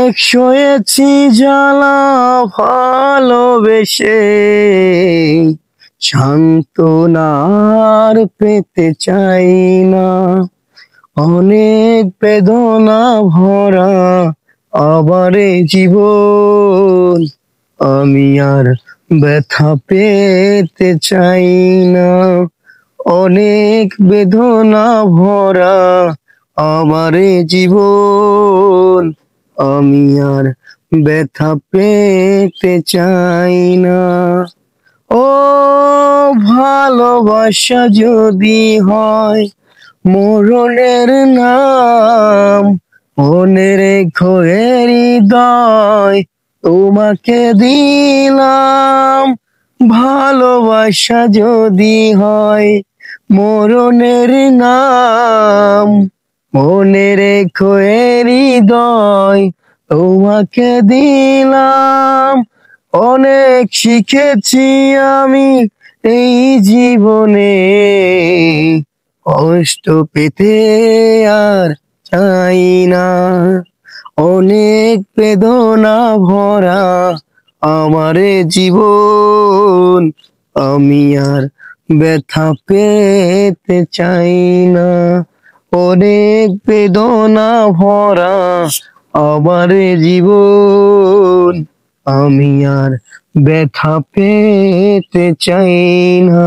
অনেক সয়েছি জ্বালা ভালোবেসে, সান্ত্বনার পেতে চাই না। অনেক বেদনা ভরা আবার এ জীবন, আমি আর ব্যথা পেতে চাই না। অনেক বেদনা ভরা আমার এ জীবন, আমি আর ব্যথা পেতে চাই না। ও ভালোবাসা যদি হয় মরণের নাম, মনে রেখো এ হৃদয় তোমাকে দিলাম। ভালোবাসা যদি হয় মরণের নাম, মনে রেখো এ হৃদয় তোমাকে দিলাম। অনেক শিখেছি আমি এই জীবনে, কষ্ট পেতে আর চাই না। অনেক বেদনা ভরা আমার এ জীবন, আমি আর ব্যথা পেতে চাই না। অনেক বেদনা ভরা আমার এ জীবন, আমি আর ব্যথা পেতে চাই না।